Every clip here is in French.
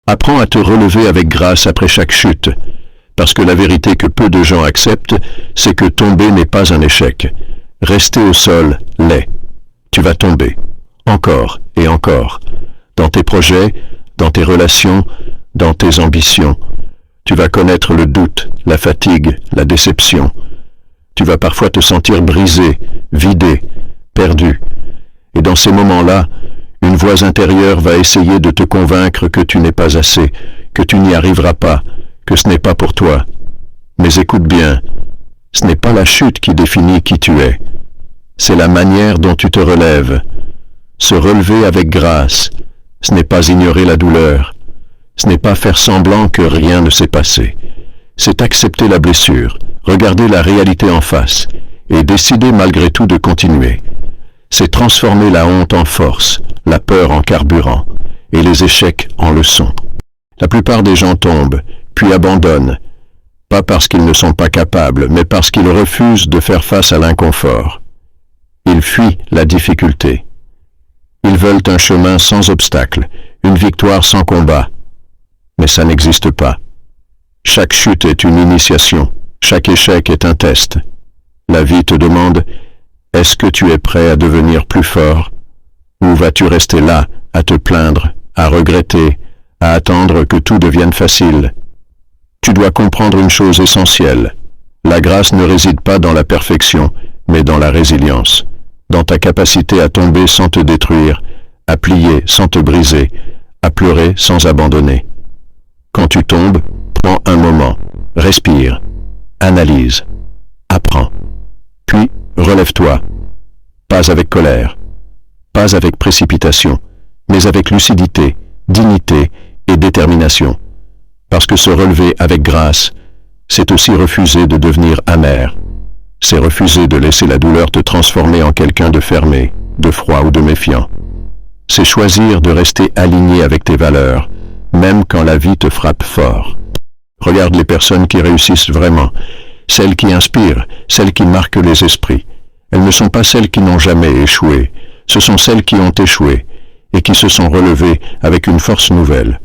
Apprends à te relever avec grâce après chaque chute, parce que la vérité que peu de gens acceptent, c'est que tomber n'est pas un échec. Rester au sol l'est. Tu vas tomber, encore et encore, dans tes projets, dans tes relations, dans tes ambitions. Tu vas connaître le doute, la fatigue, la déception. Tu vas parfois te sentir brisé, vidé, perdu. Et dans ces moments-là, une voix intérieure va essayer de te convaincre que tu n'es pas assez, que tu n'y arriveras pas, que ce n'est pas pour toi. Mais écoute bien, ce n'est pas la chute qui définit qui tu es. C'est la manière dont tu te relèves. Se relever avec grâce, ce n'est pas ignorer la douleur. Ce n'est pas faire semblant que rien ne s'est passé. C'est accepter la blessure, regarder la réalité en face et décider malgré tout de continuer. C'est transformer la honte en force, la peur en carburant et les échecs en leçons. La plupart des gens tombent, puis abandonnent, pas parce qu'ils ne sont pas capables, mais parce qu'ils refusent de faire face à l'inconfort. Ils fuient la difficulté. Ils veulent un chemin sans obstacle, une victoire sans combat. Mais ça n'existe pas. Chaque chute est une initiation, chaque échec est un test. La vie te demande, est-ce que tu es prêt à devenir plus fort? Ou vas-tu rester là, à te plaindre, à regretter, à attendre que tout devienne facile? Tu dois comprendre une chose essentielle. La grâce ne réside pas dans la perfection, mais dans la résilience, dans ta capacité à tomber sans te détruire, à plier sans te briser, à pleurer sans abandonner. Quand tu tombes, prends un moment, respire, analyse, apprends. Puis, relève-toi. Pas avec colère, pas avec précipitation, mais avec lucidité, dignité et détermination. Parce que se relever avec grâce, c'est aussi refuser de devenir amer. C'est refuser de laisser la douleur te transformer en quelqu'un de fermé, de froid ou de méfiant. C'est choisir de rester aligné avec tes valeurs, même quand la vie te frappe fort. Regarde les personnes qui réussissent vraiment, celles qui inspirent, celles qui marquent les esprits. Elles ne sont pas celles qui n'ont jamais échoué, ce sont celles qui ont échoué et qui se sont relevées avec une force nouvelle.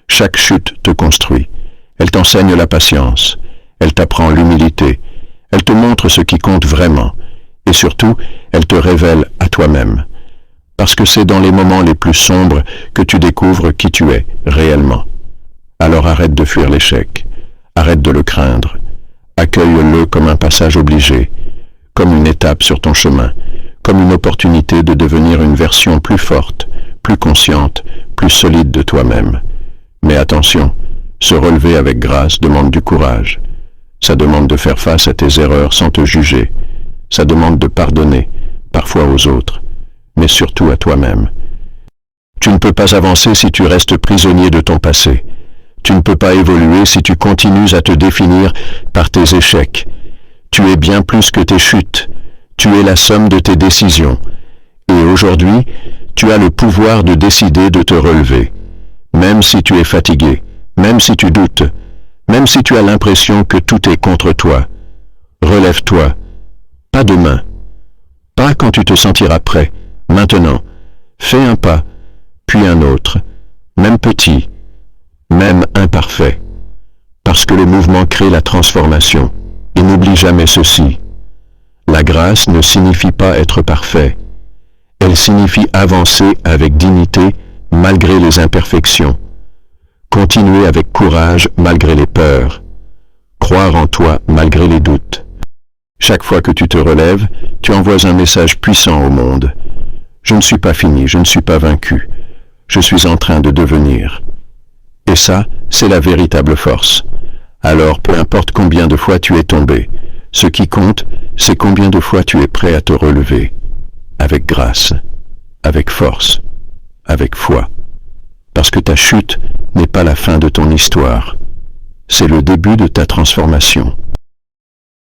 Chaque chute te construit. Elle t'enseigne la patience, elle t'apprend l'humilité, elle te montre ce qui compte vraiment et surtout, elle te révèle à toi-même. Parce que c'est dans les moments les plus sombres que tu découvres qui tu es réellement. Alors arrête de fuir l'échec, arrête de le craindre, accueille-le comme un passage obligé, comme une étape sur ton chemin, comme une opportunité de devenir une version plus forte, plus consciente, plus solide de toi-même. Mais attention, se relever avec grâce demande du courage. Ça demande de faire face à tes erreurs sans te juger. Ça demande de pardonner, parfois aux autres, mais surtout à toi-même. Tu ne peux pas avancer si tu restes prisonnier de ton passé. Tu ne peux pas évoluer si tu continues à te définir par tes échecs. Tu es bien plus que tes chutes. Tu es la somme de tes décisions. Et aujourd'hui, tu as le pouvoir de décider de te relever. Même si tu es fatigué, même si tu doutes, même si tu as l'impression que tout est contre toi. Relève-toi. Pas demain. Pas quand tu te sentiras prêt. Maintenant, fais un pas, puis un autre, même petit, même imparfait, parce que le mouvement crée la transformation. Et n'oublie jamais ceci, la grâce ne signifie pas être parfait, elle signifie avancer avec dignité malgré les imperfections, continuer avec courage malgré les peurs, croire en toi malgré les doutes. Chaque fois que tu te relèves, tu envoies un message puissant au monde. Je ne suis pas fini, je ne suis pas vaincu. Je suis en train de devenir. Et ça, c'est la véritable force. Alors, peu importe combien de fois tu es tombé, ce qui compte, c'est combien de fois tu es prêt à te relever. Avec grâce, avec force, avec foi. Parce que ta chute n'est pas la fin de ton histoire. C'est le début de ta transformation.